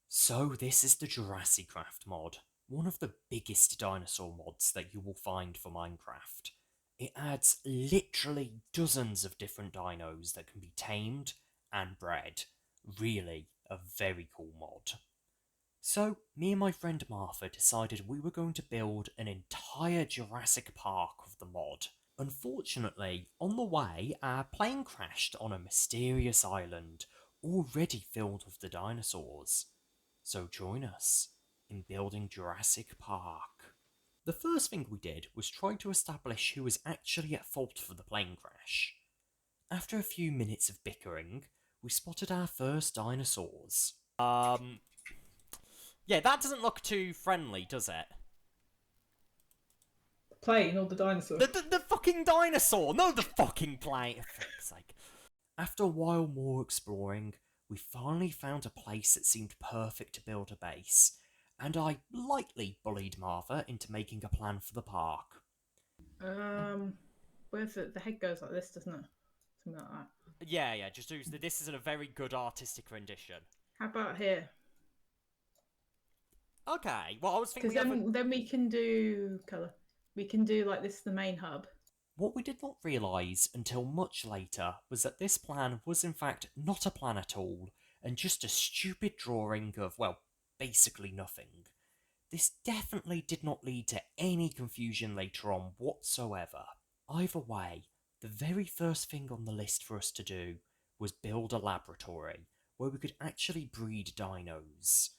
So this is the Jurassicraft mod, one of the biggest dinosaur mods that you will find for Minecraft. It adds literally dozens of different dinos that can be tamed and bred. Really a very cool mod. So, me and my friend Martha decided we were going to build an entire Jurassic Park of the mod. Unfortunately, on the way, our plane crashed on a mysterious island, already filled with the dinosaurs. So join us in building Jurassic Park. The first thing we did was try to establish who was actually at fault for the plane crash. After a few minutes of bickering, we spotted our first dinosaurs. Yeah, that doesn't look too friendly, does it? Plane or the dinosaur? The fucking dinosaur! No, the fucking plane! For fuck's sake. After a while more exploring, we finally found a place that seemed perfect to build a base, and I lightly bullied Martha into making a plan for the park. Where's the head goes like this, doesn't it? Something like that. Yeah, just do. This is a very good artistic rendition. How about here? Okay, well, I was thinking Because then we can do colour. We can do like this, the main hub. What we did not realise until much later was that this plan was in fact not a plan at all, and just a stupid drawing of, well, basically nothing. This definitely did not lead to any confusion later on whatsoever. Either way, the very first thing on the list for us to do was build a laboratory where we could actually breed dinos.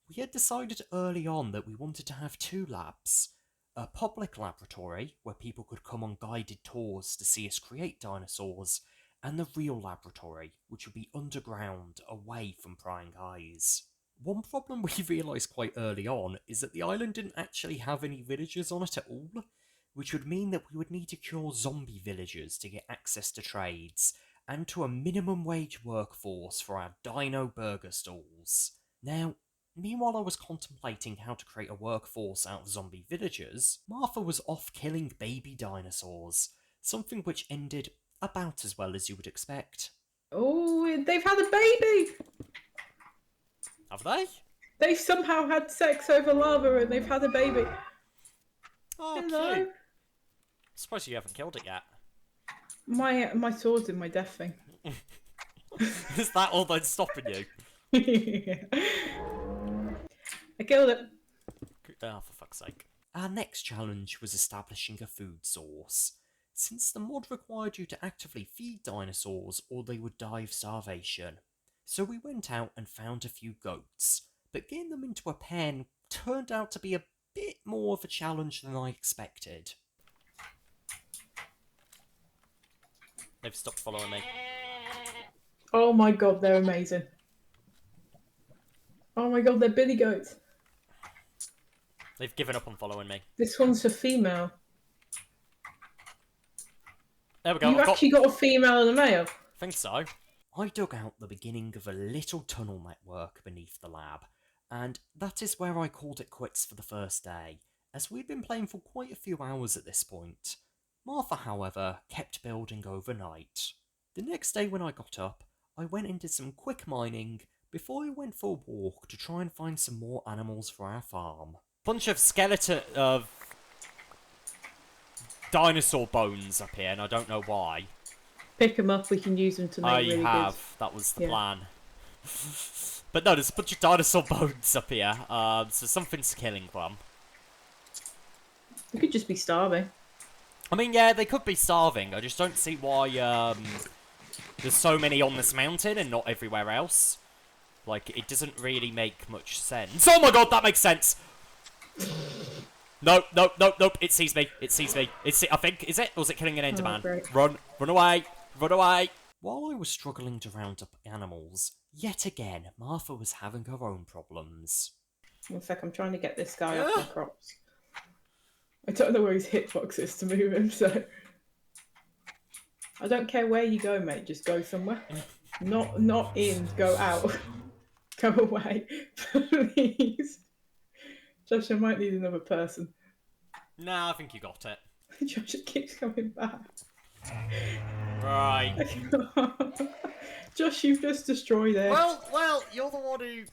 We had decided early on that we wanted to have two labs. A public laboratory, where people could come on guided tours to see us create dinosaurs, and the real laboratory, which would be underground, away from prying eyes. One problem we realised quite early on is that the island didn't actually have any villagers on it at all, which would mean that we would need to cure zombie villagers to get access to trades, and to a minimum wage workforce for our dino burger stalls. Now, meanwhile I was contemplating how to create a workforce out of zombie villagers, Martha was off killing baby dinosaurs, something which ended about as well as you would expect. Oh, they've had a baby! Have they? They've somehow had sex over lava and they've had a baby. Oh, Hello? cute. Suppose you haven't killed it yet. My sword's in my death thing. Is that all that's stopping you? I killed it. Oh, for fuck's sake. Our next challenge was establishing a food source, since the mod required you to actively feed dinosaurs or they would die of starvation. So we went out and found a few goats, but getting them into a pen turned out to be a bit more of a challenge than I expected. They've stopped following me. Oh my god, they're amazing. Oh my god, they're billy goats. They've given up on following me. This one's a female. There we go. You actually got a female and a male? I think so. I dug out the beginning of a little tunnel network beneath the lab, and that is where I called it quits for the first day, as we'd been playing for quite a few hours at this point. Martha, however, kept building overnight. The next day when I got up, I went and did some quick mining before I went for a walk to try and find some more animals for our farm. Bunch of skeleton of dinosaur bones up here, and I don't know why. Pick them up, we can use them to make really have. good. That was the plan. But no, there's a bunch of dinosaur bones up here, so something's killing them. They could just be starving. I mean, yeah, they could be starving. I just don't see why there's so many on this mountain and not everywhere else. Like, it doesn't really make much sense. Oh my god, that makes sense! Nope, it sees me. I think, is it? Or is it killing an Enderman? Run away! While I was struggling to round up animals, yet again, Martha was having her own problems. One sec, I'm trying to get this guy off my crops. I don't know where his hitbox is to move him, so... I don't care where you go, mate, just go somewhere. Not in, go out. Go away, please. Josh, I might need another person. Nah, I think you got it. Josh, it keeps coming back. Right. Josh, you've just destroyed it. Well, you're the one who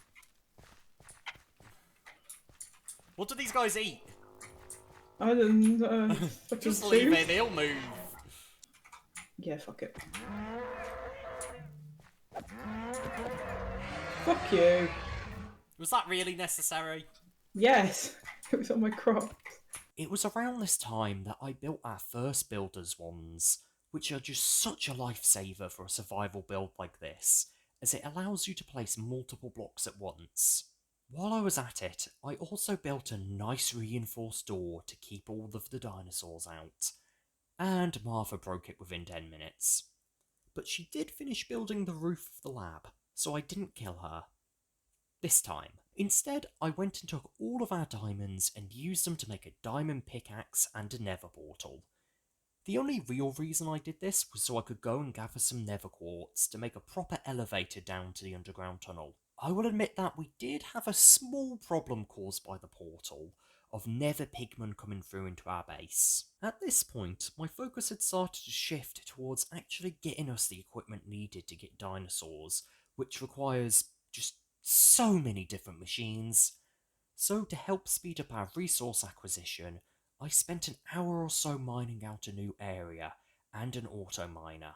What do these guys eat? I don't fucking Just leave food. it, they'll move. Yeah, fuck it. Fuck you. Was that really necessary? Yes, it was on my crops. It was around this time that I built our first builder's wands, which are just such a lifesaver for a survival build like this, as it allows you to place multiple blocks at once. While I was at it, I also built a nice reinforced door to keep all of the dinosaurs out, and Martha broke it within 10 minutes. But she did finish building the roof of the lab, so I didn't kill her. This time. Instead, I went and took all of our diamonds and used them to make a diamond pickaxe and a nether portal. The only real reason I did this was so I could go and gather some nether quartz to make a proper elevator down to the underground tunnel. I will admit that we did have a small problem caused by the portal of nether pigmen coming through into our base. At this point, my focus had started to shift towards actually getting us the equipment needed to get dinosaurs, which requires just so many different machines. So to help speed up our resource acquisition, I spent an hour or so mining out a new area and an auto miner.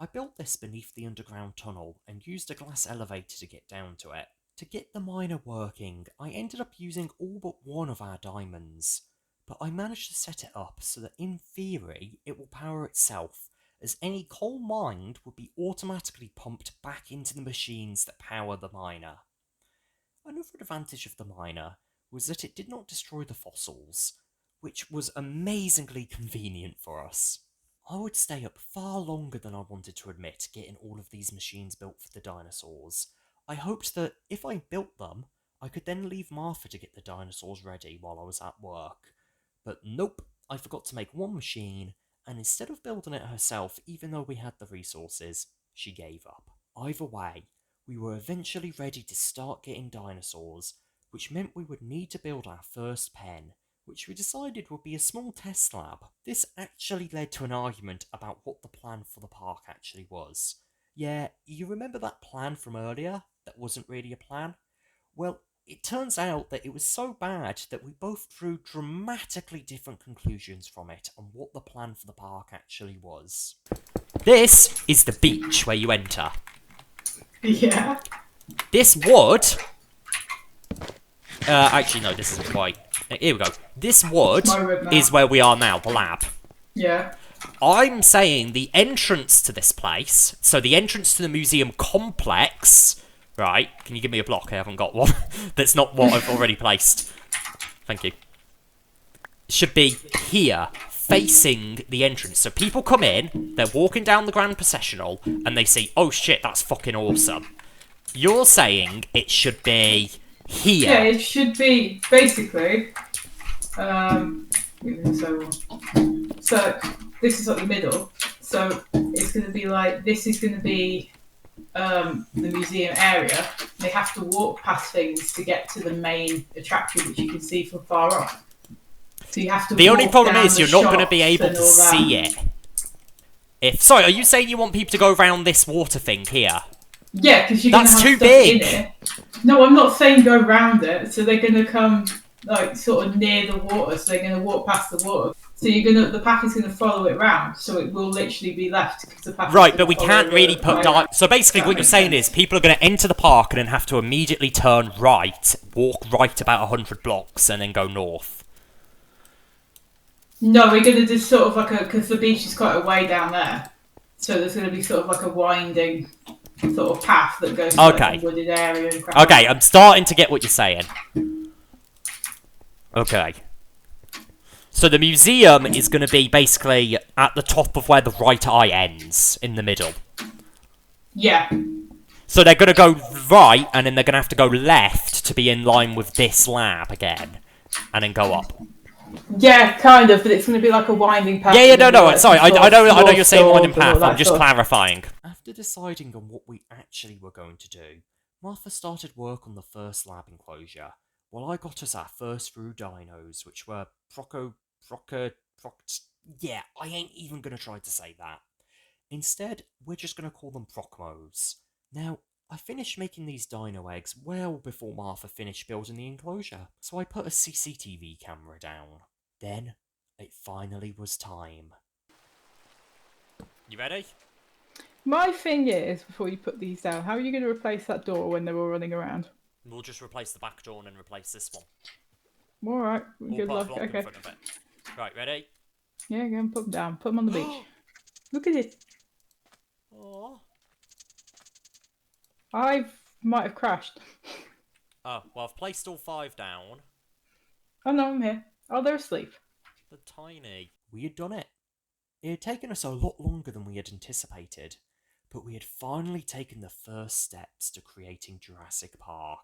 I built this beneath the underground tunnel and used a glass elevator to get down to it. To get the miner working, I ended up using all but one of our diamonds, but I managed to set it up so that in theory it will power itself, as any coal mined would be automatically pumped back into the machines that power the miner. Another advantage of the miner was that it did not destroy the fossils, which was amazingly convenient for us. I would stay up far longer than I wanted to admit getting all of these machines built for the dinosaurs. I hoped that if I built them, I could then leave Martha to get the dinosaurs ready while I was at work. But nope, I forgot to make one machine, and instead of building it herself, even though we had the resources, she gave up. Either way, we were eventually ready to start getting dinosaurs, which meant we would need to build our first pen, which we decided would be a small test lab. This actually led to an argument about what the plan for the park actually was. Yeah, you remember that plan from earlier that wasn't really a plan? Well, it turns out that it was so bad that we both drew dramatically different conclusions from it on what the plan for the park actually was. This is the beach where you enter. Yeah. This wood... actually, no, this isn't quite... Here we go. This wood is where we are now, the lab. Yeah. I'm saying the entrance to this place, so the entrance to the museum complex... Right, can you give me a block? I haven't got one. That's not what I've already placed. Thank you. Should be here, facing the entrance. So people come in, they're walking down the Grand Processional, and they see, oh shit, that's fucking awesome. You're saying it should be here. Yeah, it should be basically. So this is at the middle. So it's going to be like this is going to be the museum area. They have to walk past things to get to the main attraction, which you can see from far off. So you have to. The only problem is you're not going to be able to see it. Sorry, are you saying you want people to go around this water thing here? Yeah, because you're going to have too stuff big. in it. No, I'm not saying go round it. So they're going to come like sort of near the water. So they're going to walk past the water. So the path is going to follow it round. So it will literally be left. The path right, but we can't really put so basically what you're saying is people are going to enter the park and then have to immediately turn right, walk right about 100 blocks and then go north. No, we're going to do sort of like because the beach is quite a way down there. So there's going to be sort of like a winding sort of path that goes to like a wooded area. And crap. Okay, I'm starting to get what you're saying. Okay. So the museum is going to be basically at the top of where the right eye ends, in the middle. Yeah. So they're going to go right, and then they're going to have to go left to be in line with this lab again, and then go up. Yeah, kind of, but it's going to be like a winding path. Yeah, no, sorry, I know you're saying winding path, I'm just clarifying. After deciding on what we actually were going to do, Martha started work on the first lab enclosure, while I got us our first few dinos, which were yeah, I ain't even going to try to say that. Instead, we're just going to call them Procmos. Now, I finished making these dino eggs well before Martha finished building the enclosure, so I put a CCTV camera down. Then, it finally was time. You ready? My thing is, before you put these down, how are you going to replace that door when they're all running around? We'll just replace the back door and then replace this one. All right, We'll good put a luck. block Okay. in front of it. Right, ready? Yeah, go and put them down. Put them on the beach. Look at it. Aww. I might have crashed. Oh, well, I've placed all 5 down. Oh no, I'm here. Oh, they're asleep. They're tiny. We had done it. It had taken us a lot longer than we had anticipated, but we had finally taken the first steps to creating Jurassic Park.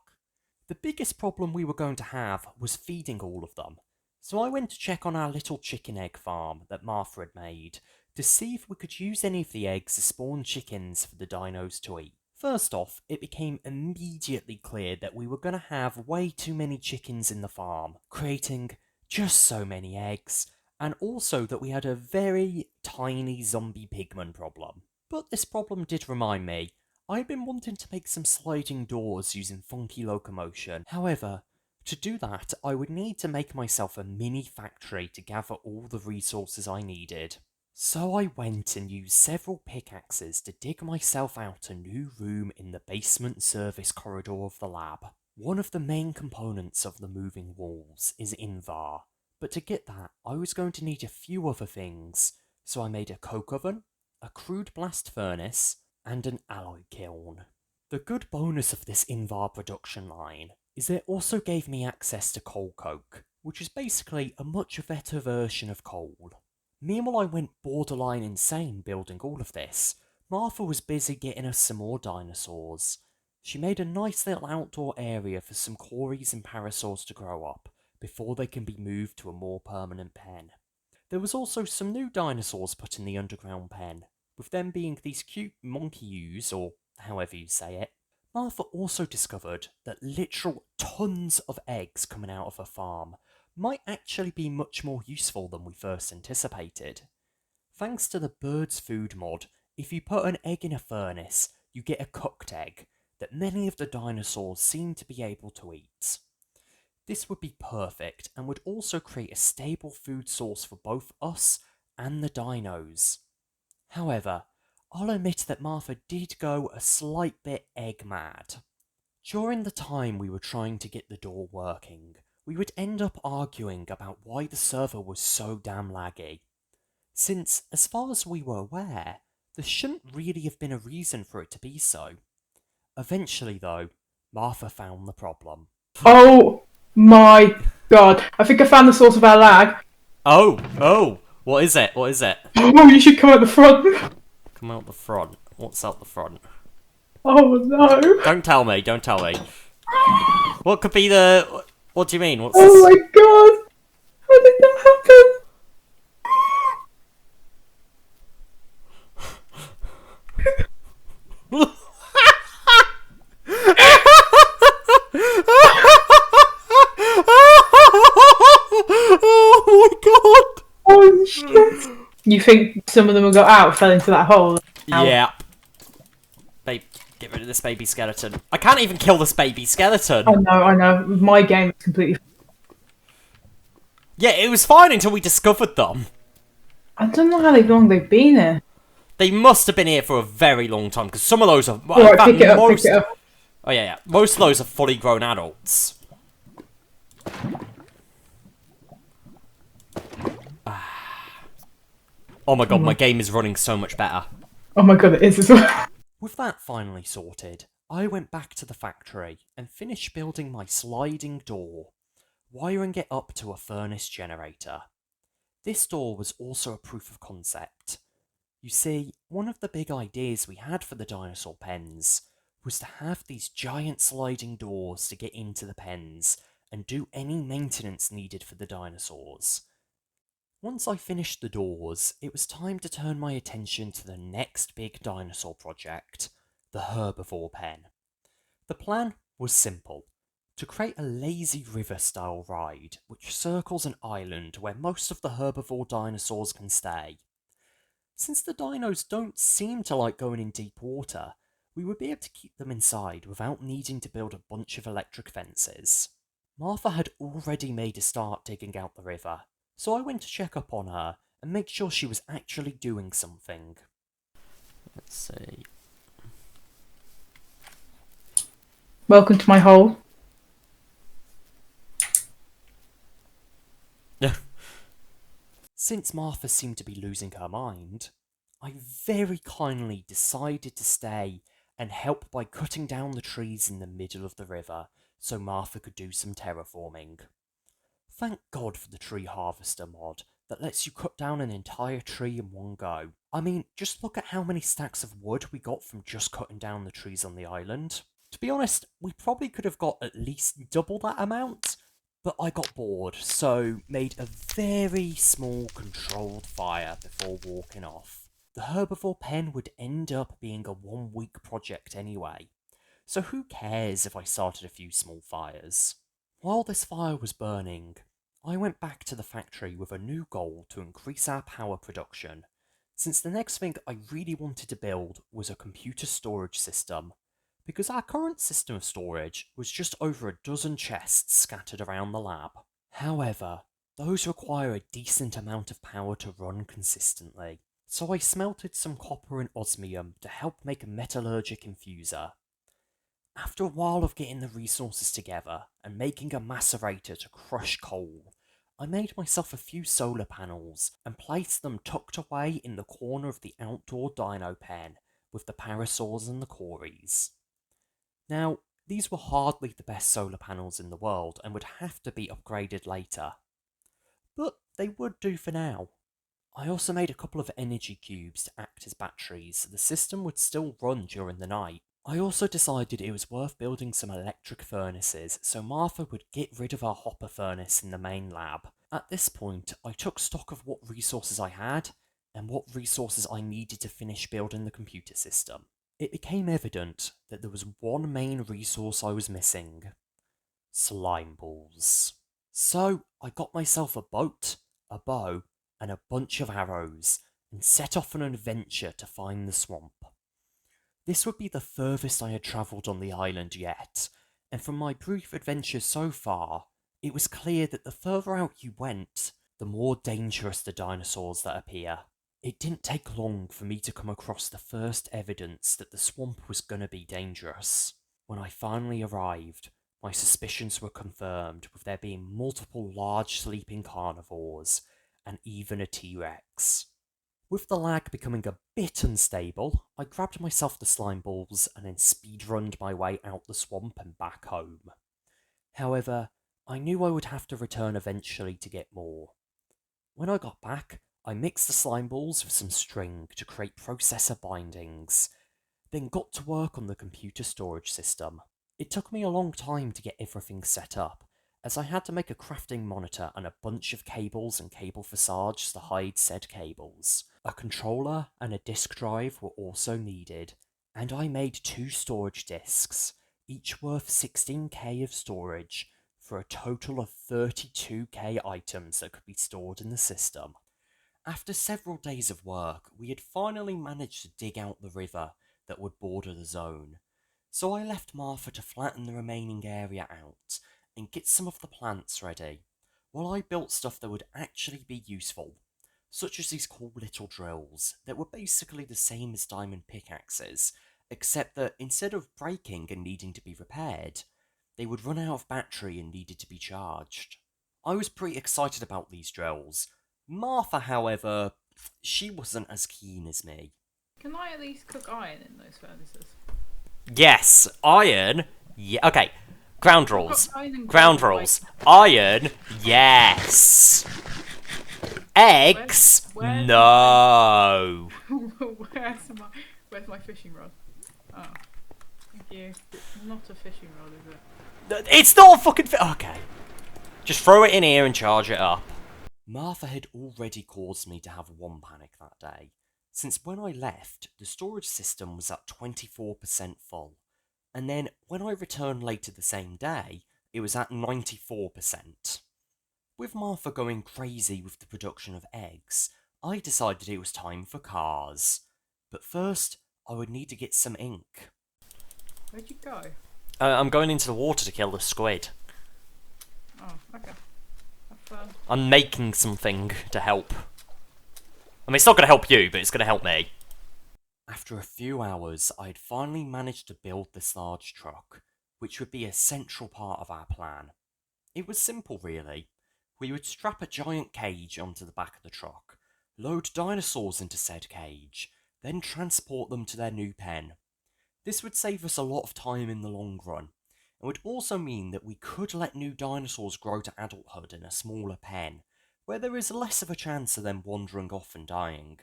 The biggest problem we were going to have was feeding all of them, so I went to check on our little chicken egg farm that Martha had made to see if we could use any of the eggs as spawn chickens for the dinos to eat. First off, it became immediately clear that we were going to have way too many chickens in the farm, creating just so many eggs, and also that we had a very tiny zombie pigman problem. But this problem did remind me, I had been wanting to make some sliding doors using funky locomotion. However, to do that, I would need to make myself a mini factory to gather all the resources I needed. So I went and used several pickaxes to dig myself out a new room in the basement service corridor of the lab. One of the main components of the moving walls is Invar, but to get that I was going to need a few other things, so I made a coke oven, a crude blast furnace, and an alloy kiln. The good bonus of this Invar production line is it also gave me access to coal coke, which is basically a much better version of coal. Meanwhile, I went borderline insane building all of this. Martha was busy getting us some more dinosaurs. She made a nice little outdoor area for some cories and parasaurs to grow up, before they can be moved to a more permanent pen. There was also some new dinosaurs put in the underground pen, with them being these cute monkey-ewes, or however you say it. Martha also discovered that literal tons of eggs coming out of her farm might actually be much more useful than we first anticipated. Thanks to the Bird's Food mod, if you put an egg in a furnace, you get a cooked egg that many of the dinosaurs seem to be able to eat. This would be perfect and would also create a stable food source for both us and the dinos. However, I'll admit that Martha did go a slight bit egg mad. During the time we were trying to get the door working, we would end up arguing about why the server was so damn laggy. Since, as far as we were aware, there shouldn't really have been a reason for it to be so. Eventually though, Martha found the problem. Oh my god. I think I found the source of our lag. Oh, what is it? What is it? Oh, you should come out the front. Come out the front. What's out the front? Oh no. Don't tell me, don't tell me. What could be the... What do you mean? What's Oh this? my god. How did that happen? Oh my god! Oh shit. You think some of them got out, fell into that hole? Yeah. Babe, get rid of this baby skeleton. I can't even kill this baby skeleton! I know. My game is completely... Yeah, it was fine until we discovered them. I don't know how long they've been here. They must have been here for a very long time, because some of those are... Alright, pick it up. Oh yeah. Most of those are fully grown adults. Oh my god, my game is running so much better. Oh my god, it is as well. With that finally sorted, I went back to the factory and finished building my sliding door, wiring it up to a furnace generator. This door was also a proof of concept. You see, one of the big ideas we had for the dinosaur pens was to have these giant sliding doors to get into the pens and do any maintenance needed for the dinosaurs. Once I finished the doors, it was time to turn my attention to the next big dinosaur project, the Herbivore pen. The plan was simple: to create a lazy river-style ride which circles an island where most of the herbivore dinosaurs can stay. Since the dinos don't seem to like going in deep water, we would be able to keep them inside without needing to build a bunch of electric fences. Martha had already made a start digging out the river, so I went to check up on her and make sure she was actually doing something. Let's see. Welcome to my hole. Since Martha seemed to be losing her mind, I very kindly decided to stay and help by cutting down the trees in the middle of the river so Martha could do some terraforming. Thank God for the tree harvester mod that lets you cut down an entire tree in one go. I mean, just look at how many stacks of wood we got from just cutting down the trees on the island. To be honest, we probably could have got at least double that amount, but I got bored, so made a very small controlled fire before walking off. The herbivore pen would end up being a 1 week project anyway, so who cares if I started a few small fires? While this fire was burning, I went back to the factory with a new goal to increase our power production, since the next thing I really wanted to build was a computer storage system, because our current system of storage was just over a dozen chests scattered around the lab. However, those require a decent amount of power to run consistently, so I smelted some copper and osmium to help make a metallurgic infuser. After a while of getting the resources together and making a macerator to crush coal, I made myself a few solar panels and placed them tucked away in the corner of the outdoor dino pen with the parasaurs and the cories. Now, these were hardly the best solar panels in the world and would have to be upgraded later, but they would do for now. I also made a couple of energy cubes to act as batteries so the system would still run during the night. I also decided it was worth building some electric furnaces so Martha would get rid of our hopper furnace in the main lab. At this point, I took stock of what resources I had and what resources I needed to finish building the computer system. It became evident that there was one main resource I was missing: slime balls. So I got myself a boat, a bow, and a bunch of arrows, and set off on an adventure to find the swamp. This would be the furthest I had travelled on the island yet, and from my brief adventures so far, it was clear that the further out you went, the more dangerous the dinosaurs that appear. It didn't take long for me to come across the first evidence that the swamp was gonna be dangerous. When I finally arrived, my suspicions were confirmed with there being multiple large sleeping carnivores, and even a T-Rex. With the lag becoming a bit unstable, I grabbed myself the slime balls and then speedrunned my way out the swamp and back home. However, I knew I would have to return eventually to get more. When I got back, I mixed the slime balls with some string to create processor bindings, then got to work on the computer storage system. It took me a long time to get everything set up, as I had to make a crafting monitor and a bunch of cables and cable facades to hide said cables. A controller and a disk drive were also needed, and I made 2 storage disks, each worth 16k of storage, for a total of 32k items that could be stored in the system. After several days of work, we had finally managed to dig out the river that would border the zone, so I left Martha to flatten the remaining area out and get some of the plants ready, while I built stuff that would actually be useful, such as these cool little drills that were basically the same as diamond pickaxes, except that instead of breaking and needing to be repaired, they would run out of battery and needed to be charged. I was pretty excited about these drills. Martha, however, she wasn't as keen as me. Can I at least cook iron in those furnaces? Yes, iron. Yeah, okay. Ground rules. Ground gold, rules. Iron. Yes. Eggs. Where's No. where's my fishing rod? Oh, thank you. It's not a fishing rod, is it? It's not a fucking okay. Just throw it in here and charge it up. Martha had already caused me to have one panic that day, since when I left, the storage system was at 24% full, and then when I returned later the same day, it was at 94%. With Martha going crazy with the production of eggs, I decided it was time for cars. But first, I would need to get some ink. Where'd you go? I'm going into the water to kill the squid. Oh, okay. Have fun. I'm making something to help. I mean, it's not going to help you, but it's going to help me. After a few hours, I had finally managed to build this large truck, which would be a central part of our plan. It was simple, really. We would strap a giant cage onto the back of the truck, load dinosaurs into said cage, then transport them to their new pen. This would save us a lot of time in the long run, and would also mean that we could let new dinosaurs grow to adulthood in a smaller pen, where there is less of a chance of them wandering off and dying.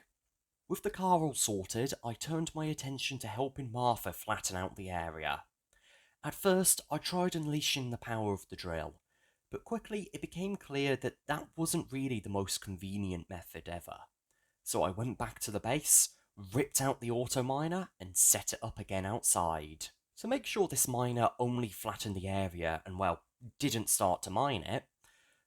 With the car all sorted, I turned my attention to helping Martha flatten out the area. At first, I tried unleashing the power of the drill, but quickly it became clear that that wasn't really the most convenient method ever. So I went back to the base, ripped out the auto miner, and set it up again outside. To make sure this miner only flattened the area and, well, didn't start to mine it,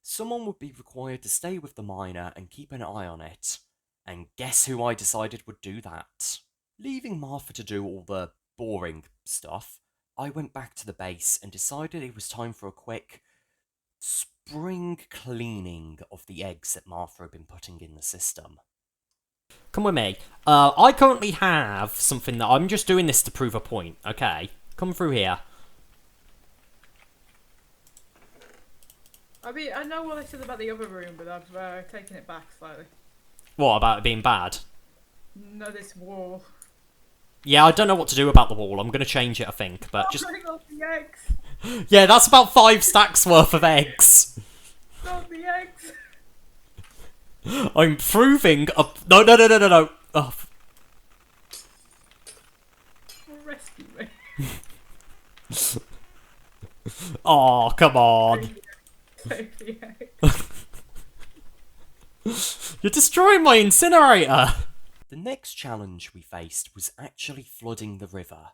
someone would be required to stay with the miner and keep an eye on it. And guess who I decided would do that? Leaving Martha to do all the boring stuff, I went back to the base and decided it was time for a quick spring cleaning of the eggs that Martha had been putting in the system. Come with me. I currently have something that I'm just doing this to prove a point, okay? Come through here. I mean, I know what I said about the other room, but I've taken it back slightly. What, about it being bad? No, this wall. Yeah, I don't know what to do about the wall. I'm going to change it, I think, but just... Bring off the eggs! Yeah, that's about 5 stacks worth of eggs. Not the eggs! I'm proving a... No. Oh. Rescue me. Oh, come on. Save the eggs. You're destroying my incinerator! The next challenge we faced was actually flooding the river.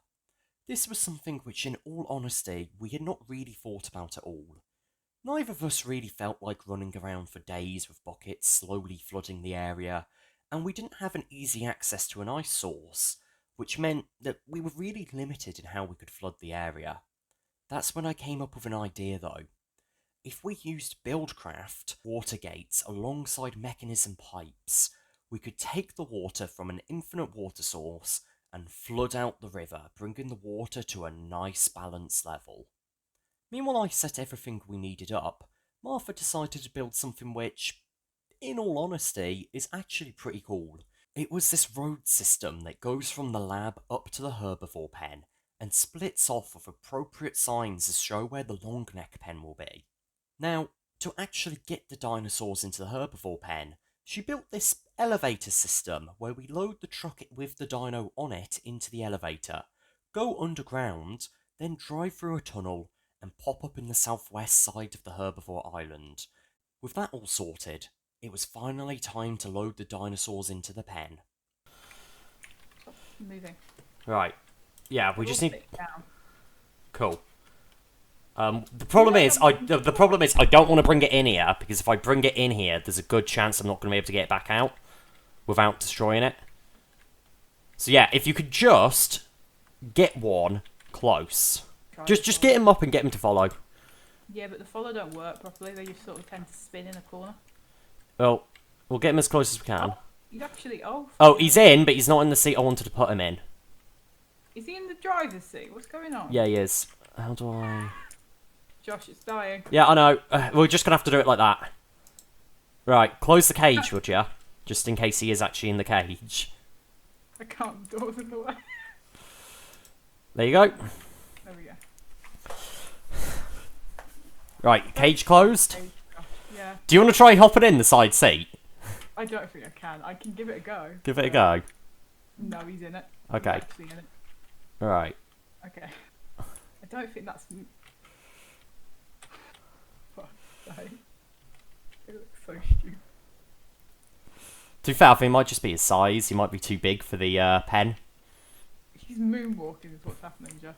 This was something which, in all honesty, we had not really thought about at all. Neither of us really felt like running around for days with buckets slowly flooding the area, and we didn't have an easy access to an ice source, which meant that we were really limited in how we could flood the area. That's when I came up with an idea though. If we used Buildcraft water gates alongside mechanism pipes, we could take the water from an infinite water source and flood out the river, bringing the water to a nice balanced level. Meanwhile, I set everything we needed up. Martha decided to build something which, in all honesty, is actually pretty cool. It was this road system that goes from the lab up to the Herbivore pen, and splits off with appropriate signs to show where the long neck pen will be. Now, to actually get the dinosaurs into the Herbivore pen, she built this elevator system where we load the truck with the dino on it into the elevator, go underground, then drive through a tunnel, and pop up in the southwest side of the Herbivore island. With that all sorted, it was finally time to load the dinosaurs into the pen. Moving. Right. Yeah, we just need... Down. Cool. The problem is I don't want to bring it in here, because if I bring it in here, there's a good chance I'm not going to be able to get it back out without destroying it. So yeah, if you could just get one close. Just get him up and get him to follow. Yeah, but the follow don't work properly. They just sort of tend to spin in a corner. Well, we'll get him as close as we can. Oh, he's actually off. Oh, he's in, but he's not in the seat I wanted to put him in. Is he in the driver's seat? What's going on? Yeah, he is. How do I... Josh, it's dying. Yeah, I know. We're just going to have to do it like that. Right, close the cage, would ya? Just in case he is actually in the cage. I can't, the door's in the way. There you go. There we go. Right, cage closed. Yeah. Do you want to try hopping in the side seat? I don't think I can. I can give it a go. Give it a go. No, he's in it. Okay. He's actually in it. Alright. Okay. I don't think that's... Fuck's sake. It looks so stupid. To be fair, I think it might just be his size. He might be too big for the pen. He's moonwalking is what's happening, Josh.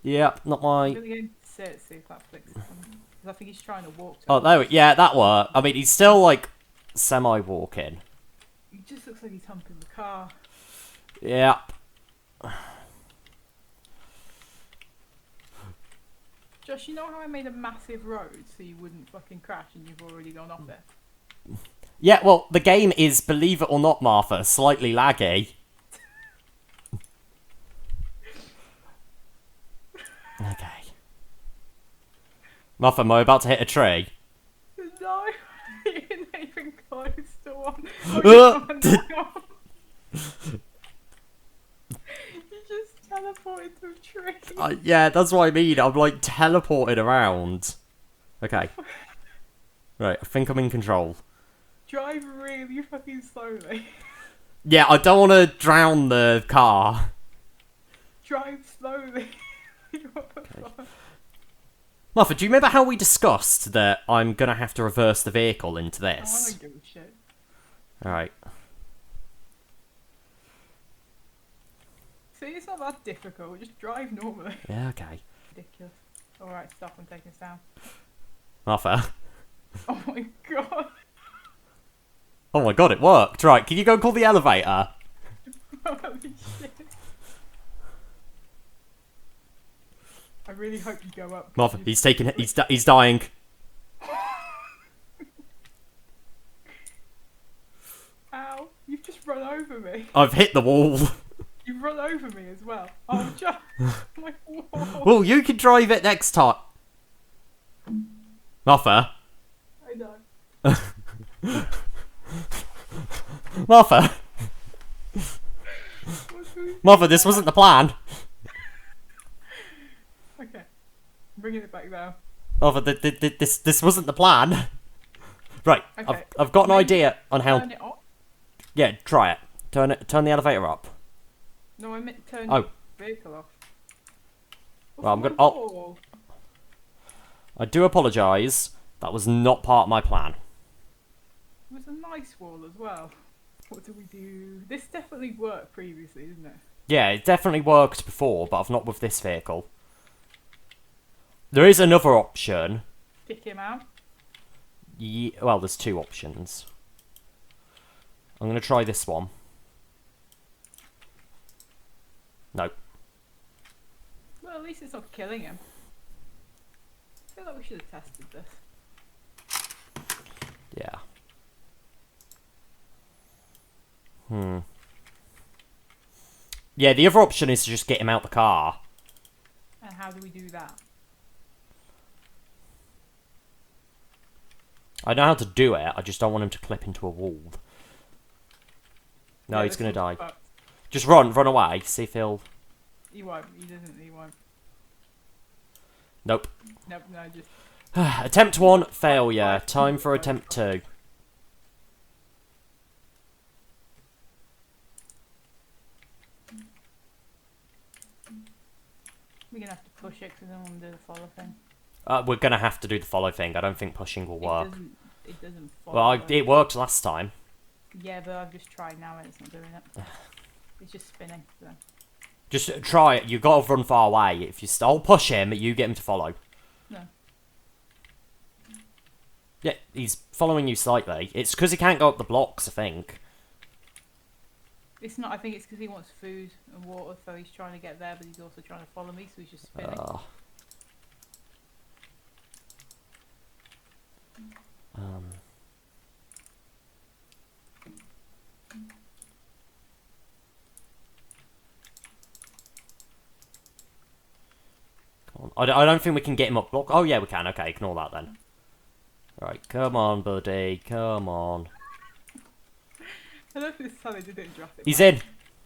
Yeah, not my... I'm gonna go and see if that flicks. Because I think he's trying to walk to Oh, there we... Yeah, that worked. I mean, he's still, like, semi-walking. He just looks like he's humping the car. Yeah. Josh, you know how I made a massive road so you wouldn't fucking crash and you've already gone off it? Yeah, well, the game is, believe it or not, Martha, slightly laggy. Okay. Martha, am I about to hit a tree? No, you're not even close to one. Oh, you just teleported to a tree. Yeah, that's what I mean. I'm like teleported around. Okay. Right, I think I'm in control. Drive really fucking slowly. Yeah, I don't want to drown the car. Drive slowly. What the fuck? Martha, do you remember how we discussed that I'm going to have to reverse the vehicle into I this? don't give a shit. Alright. See, it's not that difficult. Just drive normally. Yeah, okay. Ridiculous. Alright, stop. I'm taking us down. Martha. Oh my god. Oh my god, it worked. Right, can you go and call the elevator? Holy shit. I really hope you go up. Martha, he's dying. Ow, you've just run over me. I've hit the wall. You've run over me as well. Oh, just my wall. Well, you can drive it next time. Martha. I know. Martha. Martha, this wasn't the plan. Okay, bringing it back down. Martha, this wasn't the plan. Right, Okay. I've got an idea on how. Turn it off. Yeah, try it. Turn the elevator up. No, I meant turn Oh. the vehicle off. Well, I'm my gonna. Oh, wall? I do apologise. That was not part of my plan. It was a nice wall as well. What do we do? This definitely worked previously, didn't it? Yeah, it definitely worked before, but I've not with this vehicle. There is another option. Kick him out. Well, there's two options. I'm going to try this one. No. Well, at least it's not killing him. I feel like we should have tested this. Yeah. Yeah, the other option is to just get him out the car. And how do we do that? I know how to do it, I just don't want him to clip into a wall. No, Yeah, he's this going to one's die. fucked. Just run away, see if he'll... He won't. He won't. Nope. Nope, no, just... Attempt 1, failure. Time for attempt 2. We're gonna have to push it because I don't want to do the follow thing. We're going to have to do the follow thing. I don't think pushing will work. It doesn't follow. Well, it worked last time. Yeah, but I've just tried now and it's not doing it. It's just spinning. So. Just try it. You got to run far away. If you still push him, you get him to follow. No. Yeah, he's following you slightly. It's because he can't go up the blocks, I think. It's not. I think it's because he wants food and water, so he's trying to get there, but he's also trying to follow me, so he's just spinning. Come on. I don't think we can get him up block. Oh, yeah, we can. Okay, ignore that then. Right, come on, buddy. Come on. I don't know if this is how they did it in Jurassic. He's in.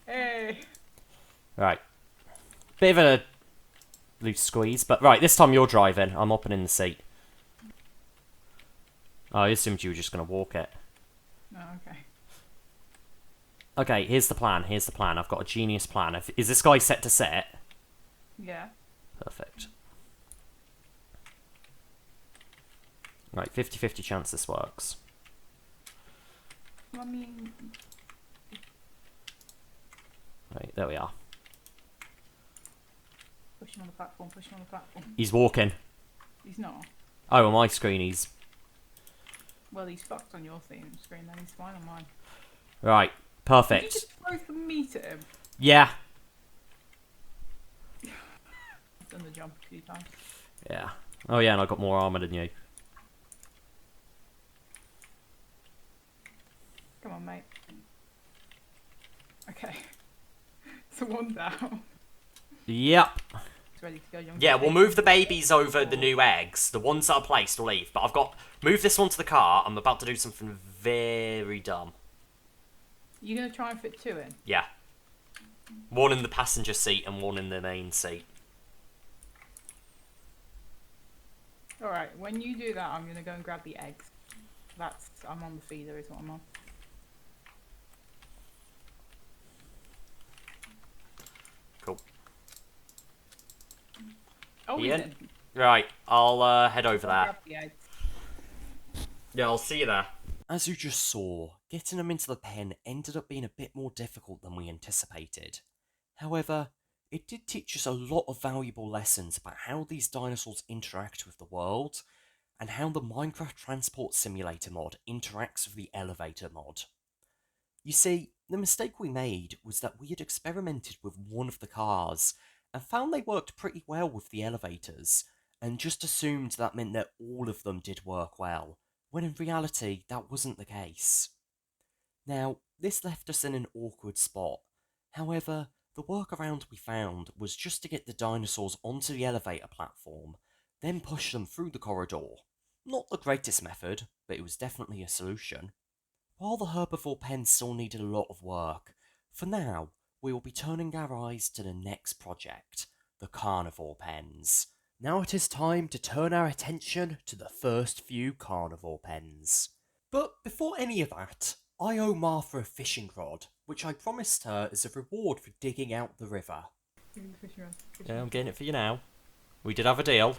Hey. Right. Bit of a loose squeeze, but right, this time you're driving. I'm up and in the seat. Oh, I assumed you were just going to walk it. Oh, okay. Okay, here's the plan. Here's the plan. I've got a genius plan. Is this guy set to set? Yeah. Perfect. Right, 50-50 chance this works. Well, I mean, Right, there we are. push him on the platform. Push him on the platform. He's walking. He's not. Oh, on my screen he's... Well, he's fucked on your screen. Then he's fine on mine. Right, Did you perfect. just throw some meat at him? Yeah. I've done the jump a few times. Yeah. Oh yeah, and I got more armor than you. Come on, mate. Okay. So one down. Yep. It's ready to go. You want Yeah, to we'll take move the them babies over the or- new eggs. The ones that are placed will leave. But I've got... Move this one to the car. I'm about to do something very dumb. You gonna try and fit two in? Yeah. One in the passenger seat and one in the main seat. All right. When you do that, I'm gonna go and grab the eggs. I'm on the feeder. Is what I'm on. Cool. Oh, he's Ian? in. Right, I'll head over Go there. grab the eggs. Yeah, I'll see you there. As you just saw, getting them into the pen ended up being a bit more difficult than we anticipated. However, it did teach us a lot of valuable lessons about how these dinosaurs interact with the world, and how the Minecraft Transport Simulator mod interacts with the Elevator mod. You see, the mistake we made was that we had experimented with one of the cars, and found they worked pretty well with the elevators, and just assumed that meant that all of them did work well, when in reality that wasn't the case. Now, this left us in an awkward spot. However, the workaround we found was just to get the dinosaurs onto the elevator platform, then push them through the corridor. Not the greatest method, but it was definitely a solution. While the herbivore pen still needed a lot of work, for now, we will be turning our eyes to the next project, the carnivore pens. Now it is time to turn our attention to the first few carnivore pens. But before any of that, I owe Martha a fishing rod, which I promised her as a reward for digging out the river. Give me the fishing rod. Yeah, I'm getting it for you now. We did have a deal.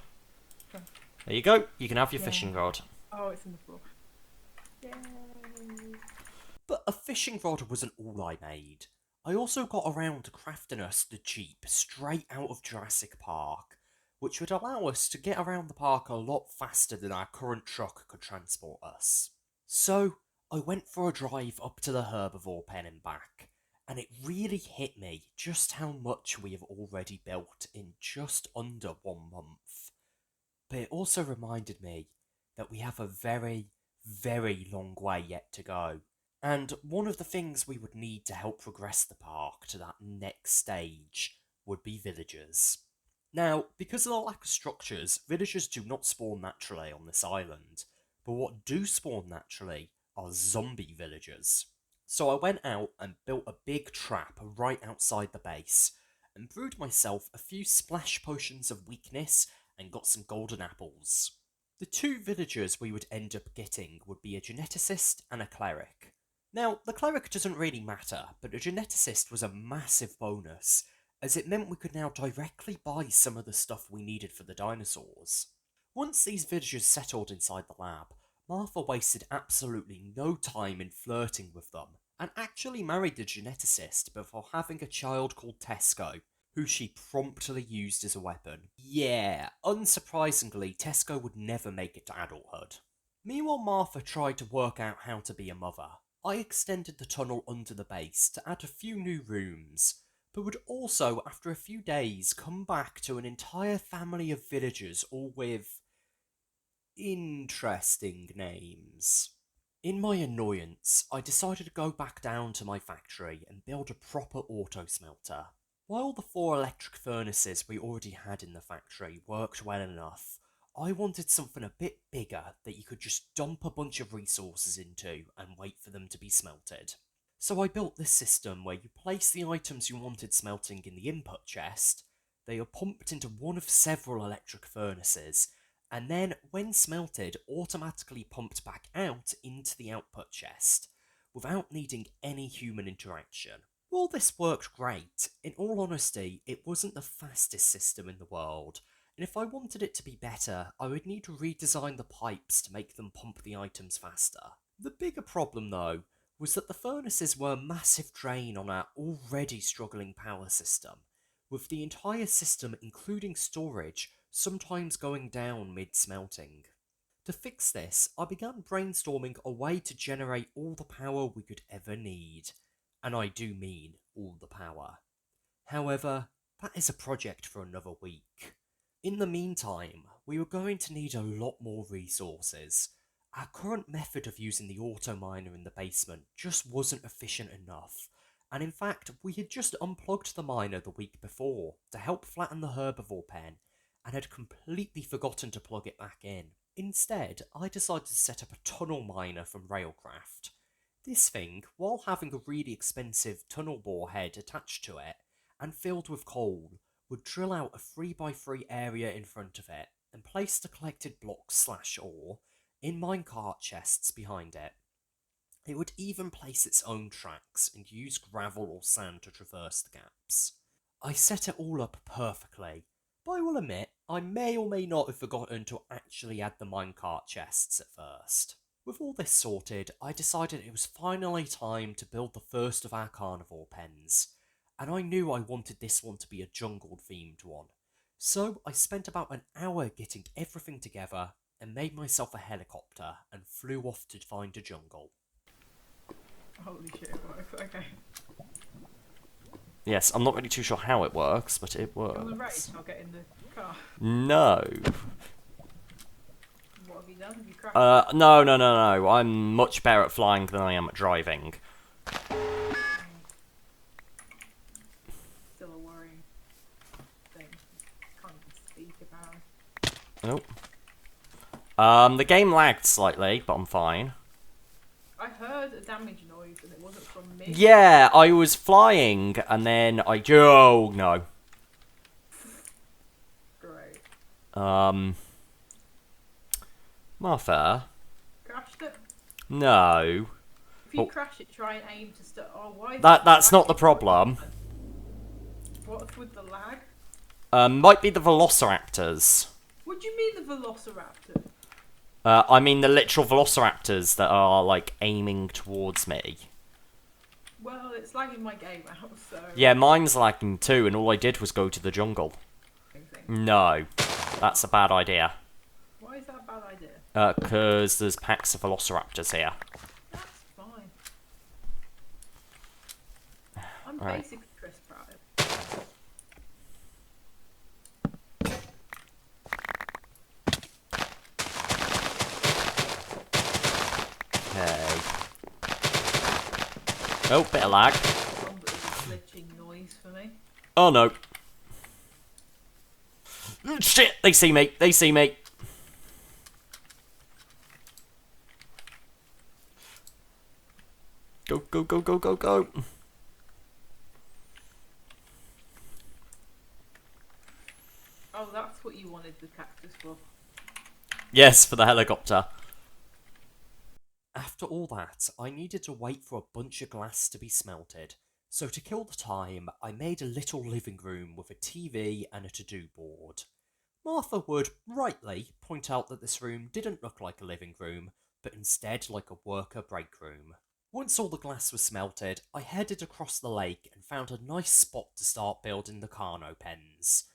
Sure. There you go, you can have your Yeah. fishing rod. Oh, it's in the floor. Yay! But a fishing rod wasn't all I made. I also got around to crafting us the Jeep straight out of Jurassic Park, which would allow us to get around the park a lot faster than our current truck could transport us. So, I went for a drive up to the herbivore pen and back, and it really hit me just how much we have already built in just under 1 month. But it also reminded me that we have a very, very long way yet to go. And one of the things we would need to help progress the park to that next stage would be villagers. Now, because of the lack of structures, villagers do not spawn naturally on this island, but what do spawn naturally are zombie villagers. So I went out and built a big trap right outside the base, and brewed myself a few splash potions of weakness and got some golden apples. The two villagers we would end up getting would be a geneticist and a cleric. Now, the cleric doesn't really matter, but a geneticist was a massive bonus, as it meant we could now directly buy some of the stuff we needed for the dinosaurs. Once these villagers settled inside the lab, Martha wasted absolutely no time in flirting with them, and actually married the geneticist before having a child called Tesco, who she promptly used as a weapon. Yeah, unsurprisingly, Tesco would never make it to adulthood. Meanwhile, Martha tried to work out how to be a mother. I extended the tunnel under the base to add a few new rooms, but would also, after a few days, come back to an entire family of villagers, all with interesting names. In my annoyance, I decided to go back down to my factory and build a proper auto smelter. While the 4 electric furnaces we already had in the factory worked well enough, I wanted something a bit bigger that you could just dump a bunch of resources into and wait for them to be smelted. So I built this system where you place the items you wanted smelting in the input chest, they are pumped into one of several electric furnaces, and then, when smelted, automatically pumped back out into the output chest, without needing any human interaction. While this worked great, in all honesty, it wasn't the fastest system in the world, and if I wanted it to be better, I would need to redesign the pipes to make them pump the items faster. The bigger problem, though, was that the furnaces were a massive drain on our already struggling power system, with the entire system, including storage, sometimes going down mid-smelting. To fix this, I began brainstorming a way to generate all the power we could ever need. And I do mean all the power. However, that is a project for another week. In the meantime, we were going to need a lot more resources. Our current method of using the auto miner in the basement just wasn't efficient enough, and in fact, we had just unplugged the miner the week before to help flatten the herbivore pen, and had completely forgotten to plug it back in. Instead, I decided to set up a tunnel miner from Railcraft. This thing, while having a really expensive tunnel bore head attached to it, and filled with coal, would drill out a 3x3 area in front of it, and place the collected blocks/ore in minecart chests behind it. It would even place its own tracks and use gravel or sand to traverse the gaps. I set it all up perfectly, but I will admit I may or may not have forgotten to actually add the minecart chests at first. With all this sorted, I decided it was finally time to build the first of our carnivore pens, and I knew I wanted this one to be a jungle-themed one. So I spent about an hour getting everything together and made myself a helicopter and flew off to find a jungle. Holy shit, it works. Okay. Yes, I'm not really too sure how it works, but it works. On the race, I'll get in the car. No. What have you done? Have you crashed? No. I'm much better at flying than I am at driving. Still a worrying thing. Can't even speak about. Oh. The game lagged slightly, but I'm fine. I heard a damage noise and it wasn't from me. Yeah, I was flying, and then oh, no. Great. Martha? Crashed it? No. If you crash it, try and aim to start. Oh, why? That's not the problem. What's with the lag? Might be the velociraptors. What do you mean the velociraptor? I mean the literal velociraptors that are, like, aiming towards me. Well, it's lagging my game out, so... Yeah, mine's lagging too, and all I did was go to the jungle. No, that's a bad idea. Why is that a bad idea? Because there's packs of velociraptors here. That's fine. I'm Right. basically Chris Pratt. Okay. Oh, bit of lag. Some bit of a glitching noise for me. Oh no. Shit, they see me. They see me. Go, go, go, go, go, go. Oh, that's what you wanted the cactus for. Yes, for the helicopter. After all that, I needed to wait for a bunch of glass to be smelted. So to kill the time, I made a little living room with a TV and a to-do board. Martha would, rightly, point out that this room didn't look like a living room, but instead like a worker break room. Once all the glass was smelted, I headed across the lake and found a nice spot to start building the Carno pens.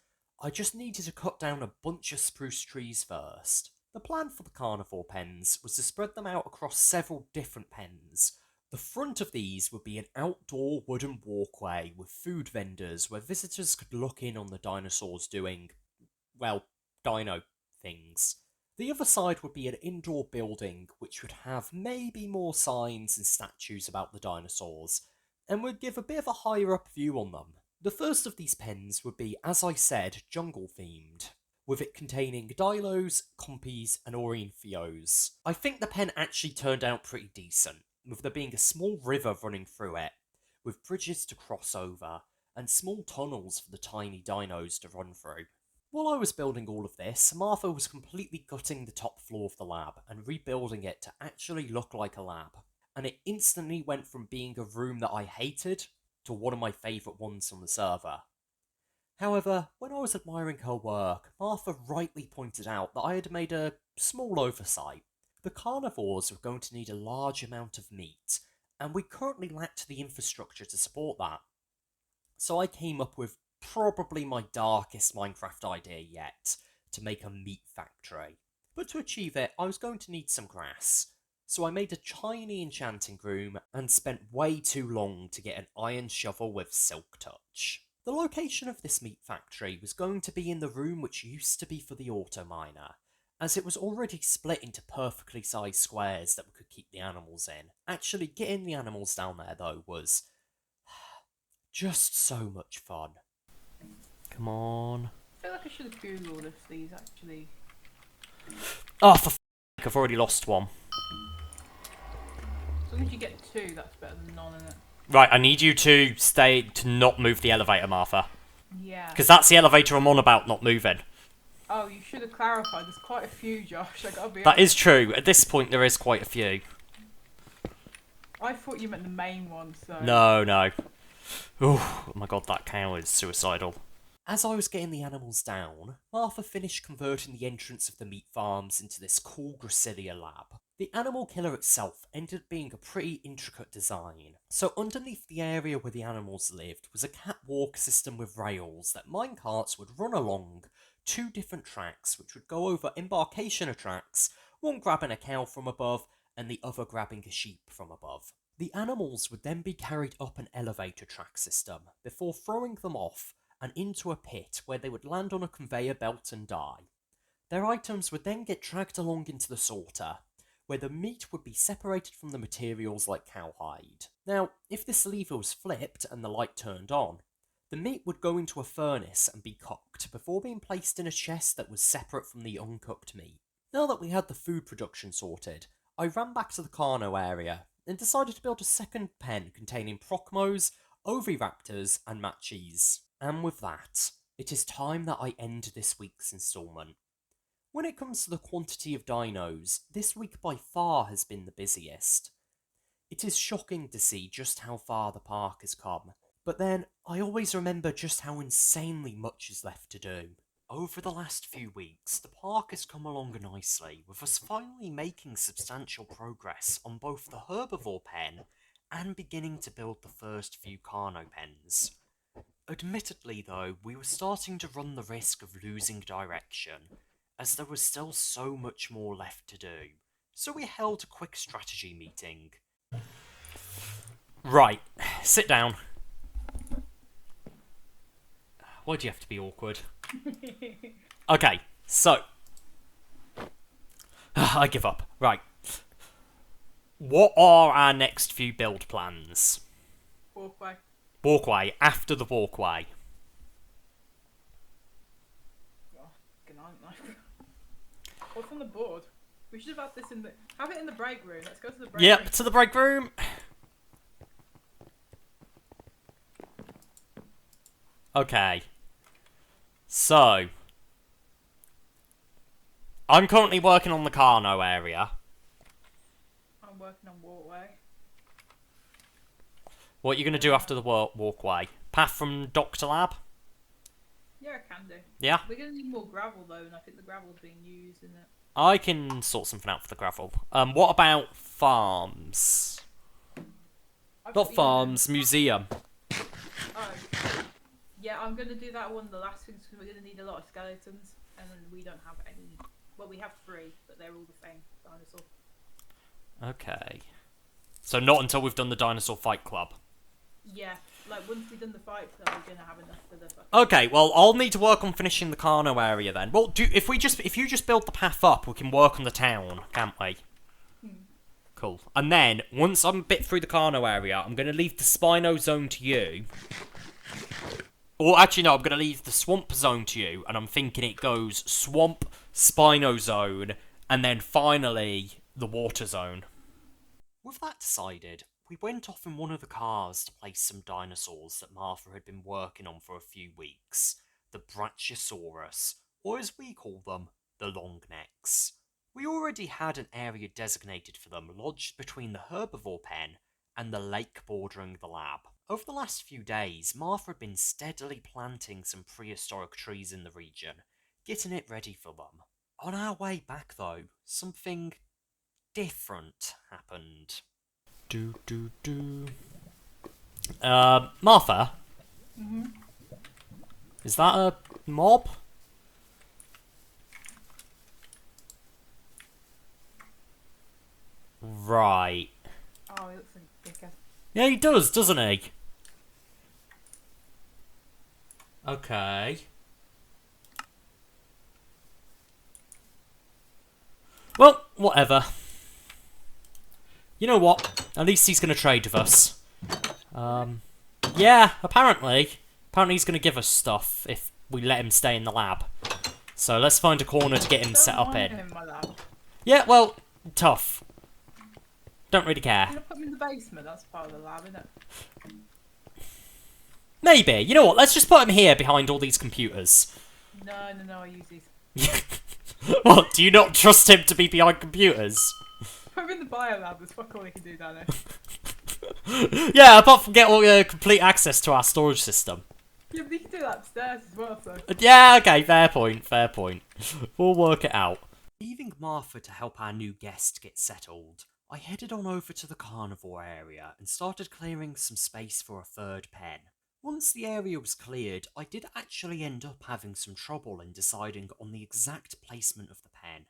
I just needed to cut down a bunch of spruce trees first. The plan for the carnivore pens was to spread them out across several different pens. The front of these would be an outdoor wooden walkway with food vendors where visitors could look in on the dinosaurs doing, well, dino things. The other side would be an indoor building which would have maybe more signs and statues about the dinosaurs, and would give a bit of a higher up view on them. The first of these pens would be, as I said, jungle themed, with it containing dilos, compies, and orienthios. I think the pen actually turned out pretty decent, with there being a small river running through it, with bridges to cross over, and small tunnels for the tiny dinos to run through. While I was building all of this, Martha was completely gutting the top floor of the lab and rebuilding it to actually look like a lab. And it instantly went from being a room that I hated to one of my favourite ones on the server. However, when I was admiring her work, Martha rightly pointed out that I had made a small oversight. The carnivores were going to need a large amount of meat, and we currently lacked the infrastructure to support that. So I came up with probably my darkest Minecraft idea yet, to make a meat factory. But to achieve it, I was going to need some grass. So I made a tiny enchanting room and spent way too long to get an iron shovel with silk touch. The location of this meat factory was going to be in the room which used to be for the auto miner, as it was already split into perfectly sized squares that we could keep the animals in. Actually, getting the animals down there, though, was just so much fun. Come on. I feel like I should have googled if these actually... Oh, for I've already lost one. As long as you get 2, that's better than none, isn't it? Right, I need you to stay to not move the elevator, Martha. Yeah. Because that's the elevator I'm on about not moving. Oh, you should have clarified. There's quite a few, Josh. I gotta be That honest. is true. At this point, there is quite a few. I thought you meant the main one, so... No. Oh my god, that cow is suicidal. As I was getting the animals down, Martha finished converting the entrance of the meat farms into this cool Gracilia lab. The animal killer itself ended up being a pretty intricate design. So underneath the area where the animals lived was a catwalk system with rails that minecarts would run along 2 different tracks which would go over embarkation tracks, one grabbing a cow from above and the other grabbing a sheep from above. The animals would then be carried up an elevator track system before throwing them off and into a pit where they would land on a conveyor belt and die. Their items would then get dragged along into the sorter, where the meat would be separated from the materials like cowhide. Now, if this lever was flipped and the light turned on, the meat would go into a furnace and be cooked before being placed in a chest that was separate from the uncooked meat. Now that we had the food production sorted, I ran back to the Carno area and decided to build a second pen containing Procmos, Oviraptors and Machis. And with that, it is time that I end this week's instalment. When it comes to the quantity of dinos, this week by far has been the busiest. It is shocking to see just how far the park has come, but then I always remember just how insanely much is left to do. Over the last few weeks, the park has come along nicely, with us finally making substantial progress on both the Herbivore pen and beginning to build the first few Carno pens. Admittedly though, we were starting to run the risk of losing direction, as there was still so much more left to do, so we held a quick strategy meeting. Right, sit down. Why do you have to be awkward? Okay, so... I give up. Right. What are our next few build plans? Walkway. Walkway, after the walkway. Oh, good night, mate. What's on the board? We should have had this in the... Have it in the break room. Let's go to the break room. Yep, to the break room. Okay. So... I'm currently working on the Carno area. I'm working on walkway. What are you going to do after the walkway? Path from Doctor Lab? Yeah, I can do. Yeah? We're going to need more gravel, though, and I think the gravel's being used, isn't it? I can sort something out for the gravel. What about farms? Not farms, museum. Oh. Yeah, I'm going to do that one of the last things, because we're going to need a lot of skeletons, and we don't have any... Well, we have 3, but they're all the same dinosaur. Okay. So not until we've done the Dinosaur Fight Club. Yeah, like once we've done the fight club, we're going to have enough for the... Okay, well, I'll need to work on finishing the Carno area then. Well, if you just build the path up, we can work on the town, can't we? Cool. And then, once I'm a bit through the Carno area, I'm going to leave the Spino zone to you. Or actually, no, I'm going to leave the Swamp zone to you, and I'm thinking it goes Swamp, Spino zone, and then finally, the Water zone. With that decided, we went off in one of the cars to place some dinosaurs that Martha had been working on for a few weeks. The Brachiosaurus, or as we call them, the Longnecks. We already had an area designated for them lodged between the Herbivore pen and the lake bordering the lab. Over the last few days, Martha had been steadily planting some prehistoric trees in the region, getting it ready for them. On our way back though, something different happened. Martha? Mm-hmm. Is that a mob? Right. Oh, he looks like a dickhead. Yeah, he does, doesn't he? Okay. Well, whatever. You know what? At least he's going to trade with us. Yeah, apparently. Apparently he's going to give us stuff if we let him stay in the lab. So let's find a corner to get him set up in. In my lab. Yeah, well, tough. Don't really care. Can I put him in the basement? That's part of the lab, isn't it? Maybe. You know what? Let's just put him here behind all these computers. No, I use these. What? Do you not trust him to be behind computers? Put him in the bio lab, there's fuck all he can do down there. Yeah, apart from get all complete access to our storage system. Yeah, but he can do that upstairs as well, so. Yeah, okay, fair point, fair point. We'll work it out. Leaving Martha to help our new guest get settled, I headed on over to the Carnivore area and started clearing some space for a third pen. Once the area was cleared, I did actually end up having some trouble in deciding on the exact placement of the pen,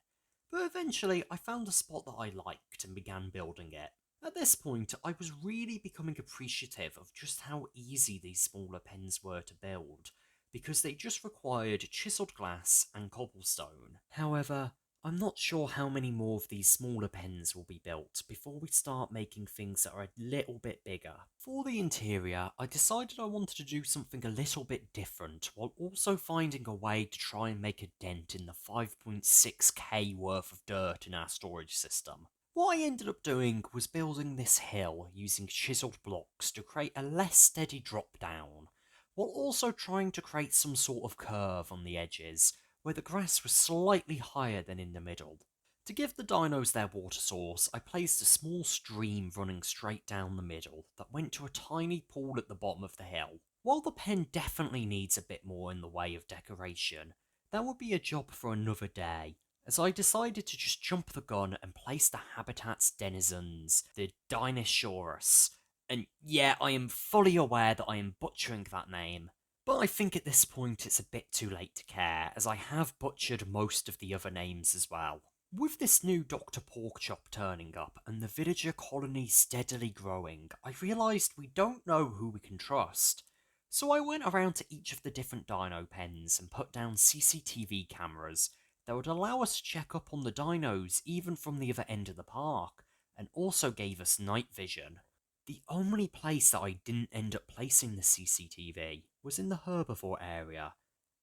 but eventually I found a spot that I liked and began building it. At this point, I was really becoming appreciative of just how easy these smaller pens were to build, because they just required chiseled glass and cobblestone. However, I'm not sure how many more of these smaller pens will be built before we start making things that are a little bit bigger. For the interior, I decided I wanted to do something a little bit different, while also finding a way to try and make a dent in the 5.6k worth of dirt in our storage system. What I ended up doing was building this hill using chiseled blocks to create a less steady drop down, while also trying to create some sort of curve on the edges, where the grass was slightly higher than in the middle. To give the dinos their water source, I placed a small stream running straight down the middle that went to a tiny pool at the bottom of the hill. While the pen definitely needs a bit more in the way of decoration, that would be a job for another day, as I decided to just jump the gun and place the habitat's denizens, the Dinosaurs. And yeah, I am fully aware that I am butchering that name, but I think at this point it's a bit too late to care, as I have butchered most of the other names as well. With this new Dr. Porkchop turning up and the villager colony steadily growing, I realised we don't know who we can trust. So I went around to each of the different dino pens and put down CCTV cameras that would allow us to check up on the dinos even from the other end of the park, and also gave us night vision. The only place that I didn't end up placing the CCTV was in the Herbivore area,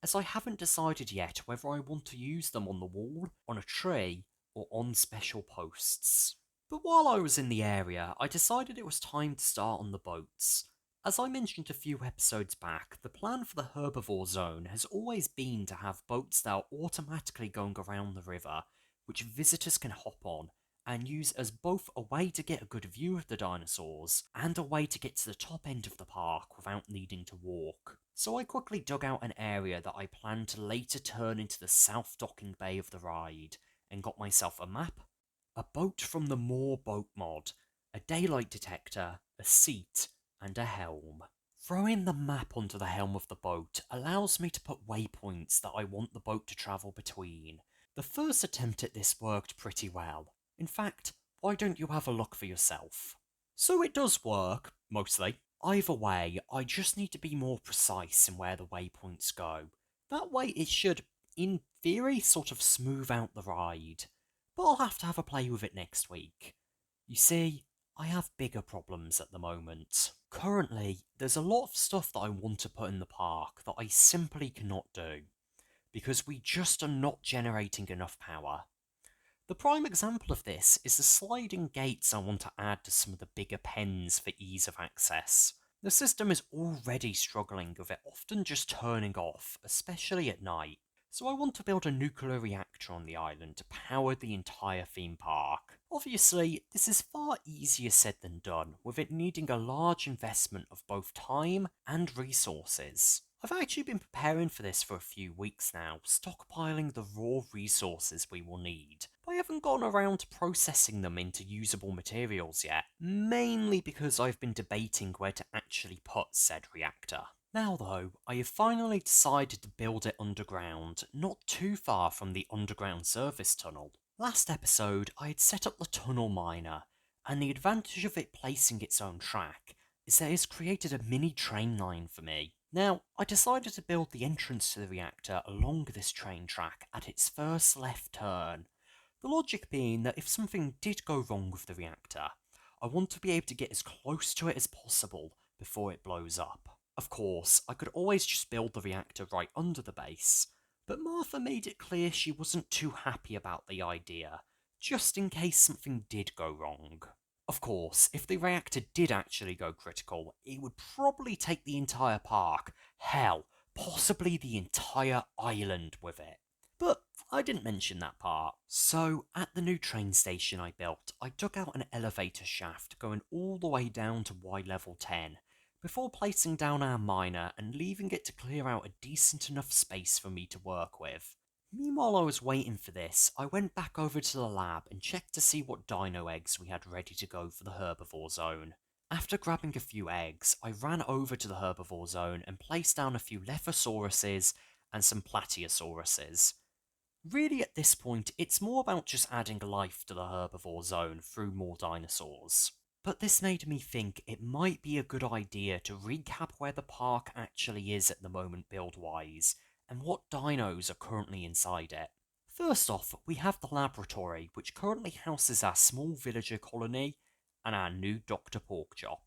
as I haven't decided yet whether I want to use them on the wall, on a tree, or on special posts. But while I was in the area, I decided it was time to start on the boats. As I mentioned a few episodes back, the plan for the Herbivore zone has always been to have boats that are automatically going around the river, which visitors can hop on, and use as both a way to get a good view of the dinosaurs, and a way to get to the top end of the park without needing to walk. So I quickly dug out an area that I planned to later turn into the south docking bay of the ride, and got myself a map, a boat from the More Boat mod, a daylight detector, a seat, and a helm. Throwing the map onto the helm of the boat allows me to put waypoints that I want the boat to travel between. The first attempt at this worked pretty well. In fact, why don't you have a look for yourself? So it does work, mostly. Either way, I just need to be more precise in where the waypoints go. That way it should, in theory, sort of smooth out the ride. But I'll have a play with it next week. You see, I have bigger problems at the moment. Currently, there's a lot of stuff that I want to put in the park that I simply cannot do, because we just are not generating enough power. The prime example of this is the sliding gates I want to add to some of the bigger pens for ease of access. The system is already struggling with it often just turning off, especially at night. So I want to build a nuclear reactor on the island to power the entire theme park. Obviously, this is far easier said than done, with it needing a large investment of both time and resources. I've actually been preparing for this for a few weeks now, stockpiling the raw resources we will need, but I haven't gotten around to processing them into usable materials yet, mainly because I've been debating where to actually put said reactor. Now though, I have finally decided to build it underground, not too far from the underground service tunnel. Last episode, I had set up the tunnel miner, and the advantage of it placing its own track is that it's created a mini train line for me. Now, I decided to build the entrance to the reactor along this train track at its first left turn. The logic being that if something did go wrong with the reactor, I want to be able to get as close to it as possible before it blows up. Of course, I could always just build the reactor right under the base, but Martha made it clear she wasn't too happy about the idea, just in case something did go wrong. Of course, if the reactor did actually go critical, it would probably take the entire park, hell, possibly the entire island with it. But I didn't mention that part. So, at the new train station I built, I dug out an elevator shaft going all the way down to Y level 10, before placing down our miner and leaving it to clear out a decent enough space for me to work with. Meanwhile I was waiting for this, I went back over to the lab and checked to see what dino eggs we had ready to go for the herbivore zone. After grabbing a few eggs, I ran over to the herbivore zone and placed down a few Lephosauruses and some Plateosauruses. Really, at this point, it's more about just adding life to the herbivore zone through more dinosaurs. But this made me think it might be a good idea to recap where the park actually is at the moment build-wise, and what dinos are currently inside it. First off, we have the laboratory, which currently houses our small villager colony and our new Dr. Porkchop.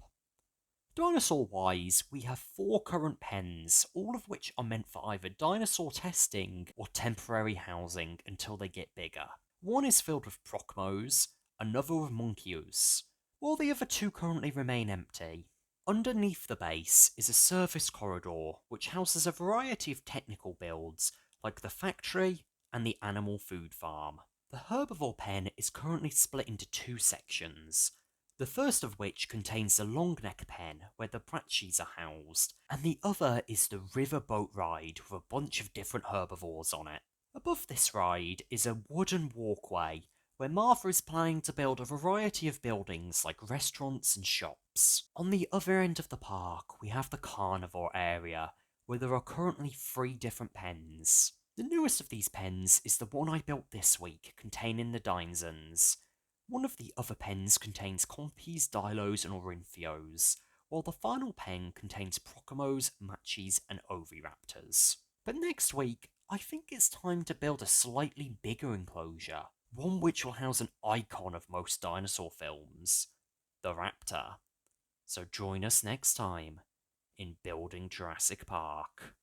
Dinosaur-wise, we have 4 current pens, all of which are meant for either dinosaur testing or temporary housing until they get bigger. One is filled with Procmos, another with Monkeus, while the other 2 currently remain empty. Underneath the base is a service corridor, which houses a variety of technical builds, like the factory and the animal food farm. The herbivore pen is currently split into 2 sections, the first of which contains the long neck pen where the brachys are housed, and the other is the river boat ride with a bunch of different herbivores on it. Above this ride is a wooden walkway where Martha is planning to build a variety of buildings like restaurants and shops. On the other end of the park, we have the carnivore area, where there are currently 3 different pens. The newest of these pens is the one I built this week, containing the Dinosaurs. One of the other pens contains Compies, Dilos, and Orinthios, while the final pen contains Procomos, Machis, and Oviraptors. But next week, I think it's time to build a slightly bigger enclosure, one which will house an icon of most dinosaur films, the raptor. So join us next time in Building Jurassic Park.